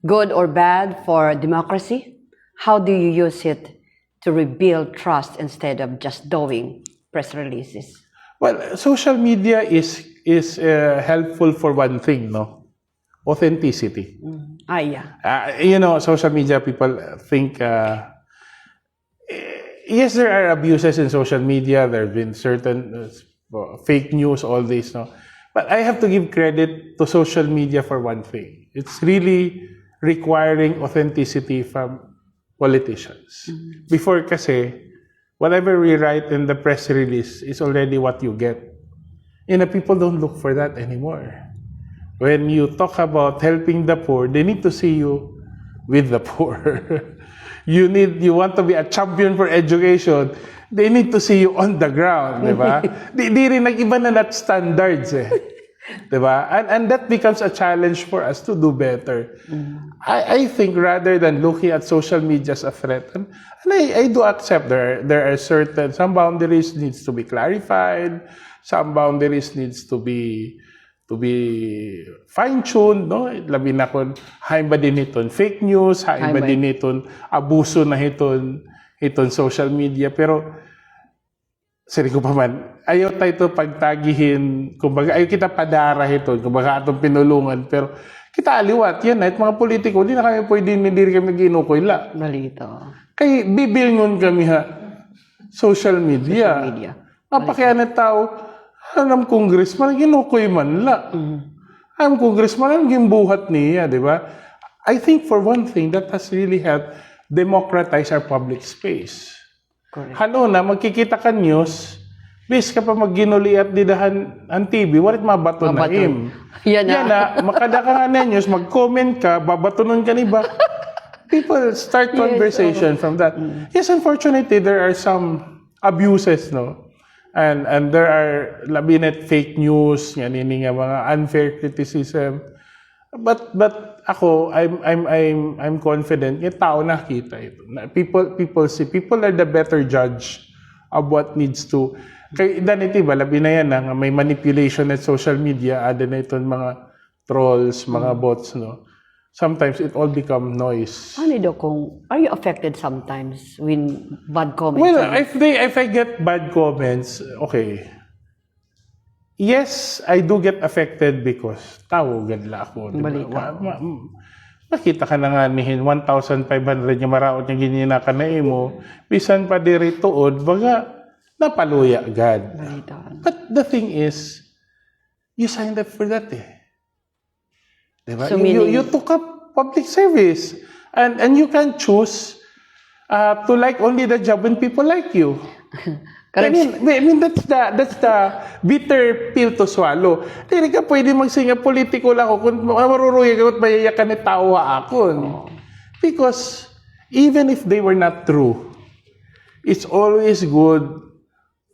good or bad for democracy? How do you use it to rebuild trust instead of just doing press releases? Well, social media is helpful for one thing, no? Authenticity. Yeah. Social media people think, yes, there are abuses in social media. There have been certain fake news, all this, no? But I have to give credit to social media for one thing. It's really requiring authenticity from politicians. Before kasi, whatever we write in the press release is already what you get. People don't look for that anymore. When you talk about helping the poor, they need to see you with the poor. You want to be a champion for education, they need to see you on the ground, di ba? Di rin nag-iba na that standards eh. Di ba? And that becomes a challenge for us to do better. I think rather than looking at social media as a threat, and I do accept there are some boundaries needs to be clarified, some boundaries needs to be fine-tuned, no? Labi na kung hain ba din iton fake news, hain ba din iton abuso na iton social media. Pero, sari ko pa man, ayaw tayo ito pagtagihin, kumbaga, ayaw kita padara iton, kumbaga atong pinulungan, pero kita aliwat, yan na, mga politiko, di na kami pwede, hindi kami ginukoy la. Balito. Kay bibilngon kami social media. Mapakiyan na tao, ang congressman, ginukoy man la. Ang congressman, ang gimbuhat niya, di ba? I think for one thing, that has really helped democratize our public space. Correct. Na, magkikita ka news, bis ka pa magginuli at didahan ang TV, walit mabato na im. Yan na, makada ka nga na news, mag-comment ka, babatonon ka ni ba? People start conversation from that. Yes, unfortunately, there are some abuses, no? And there are labinet fake news, nga mga unfair criticism. But ako, I'm confident yung tao nakita ito. People see, people are the better judge of what needs to. Kaya daniti ba labi na yan nga may manipulation at social media, ada na ito mga trolls, mga bots, no. Sometimes it all become noise. Are you affected sometimes when bad comments? Well, if I get bad comments, okay. Yes, I do get affected because tao gadla ako. Makita ka na nga nihin 1,500 yung maraot yung ginina ka na imo. Bisan pa diri tuod, baga napaluya agad. But the thing is, you signed up for that eh. Diba? So you took up public service and you can choose to like only the job when people like you. I mean that's the bitter pill to swallow. Hindi ka pwede magsinga politiko lang ako kung maruruya ka at mayayakan ni tawa akon. Because even if they were not true, it's always good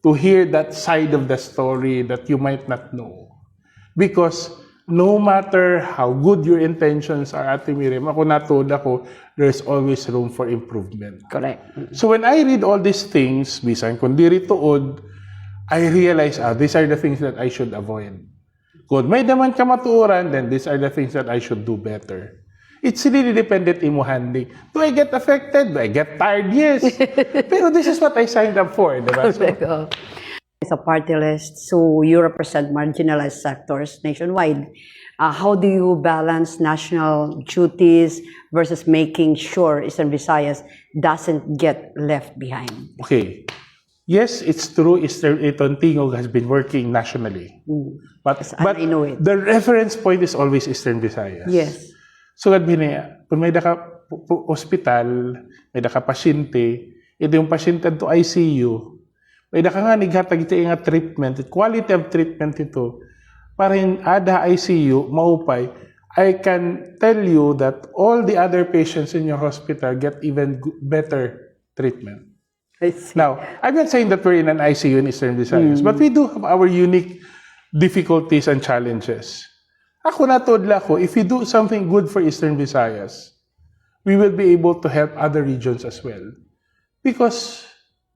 to hear that side of the story that you might not know. Because no matter how good your intentions are, Ate Miriam, ako natod ako, there's always room for improvement. Correct. So when I read all these things, bisan kung diri tuod, I realize, these are the things that I should avoid. Kung may daman ka matuoran, then these are the things that I should do better. It's really dependent imo handling. Do I get affected? Do I get tired? Yes. Pero this is what I signed up for, diba? So, It's a party list, so you represent marginalized sectors nationwide. How do you balance national duties versus making sure Eastern Visayas doesn't get left behind? Okay. Yes, it's true. Eastern Tingog has been working nationally. But I know it. The reference point is always Eastern Visayas. Yes. So, kung may daka hospital, may daka pasyente, ito yung pasyente to ICU, may daka nga naghatag ito yung treatment, quality of treatment ito, para in ada ICU, maupay, I can tell you that all the other patients in your hospital get even better treatment. I see. Now, I'm not saying that we're in an ICU in Eastern Visayas, but we do have our unique difficulties and challenges. Ako natodla ko, if we do something good for Eastern Visayas, we will be able to help other regions as well. Because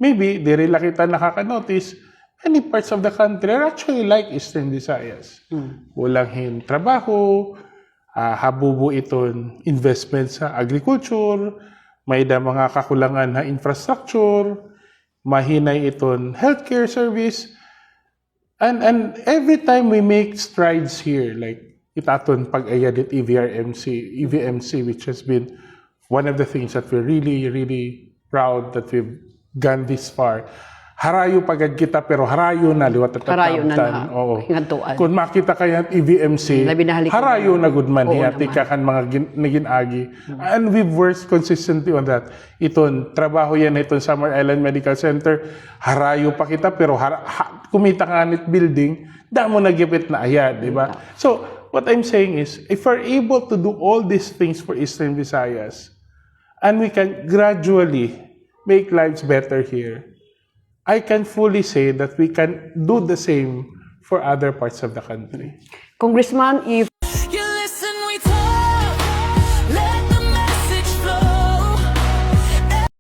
maybe, diri lang kita nakaka-notice, many parts of the country are actually like Eastern Visayas. Walang trabaho, habubo iton investment sa agriculture, may da mga kakulangan na infrastructure, mahinay iton healthcare service, and every time we make strides here, like itaton pag-ayadit EVMC, which has been one of the things that we're really, really proud that we've gone this far. Harayo pagad kita, pero harayo na liwat at Harayo na tabtan. na. Oo. Hingantuan. Kung makita kaya EVMC, Labi na halikan harayo na. na good man. Oo Hiyati naman. ka kan mga naginagi. And we've worked consistently on that. Iton, trabaho yan iton Summer Island Medical Center. Harayo pa kita, pero kumita ka nit building, damo nagipit na ayad, di ba? So, what I'm saying is, if we're able to do all these things for Eastern Visayas, and we can gradually make lives better here, I can fully say that we can do the same for other parts of the country. Congressman, if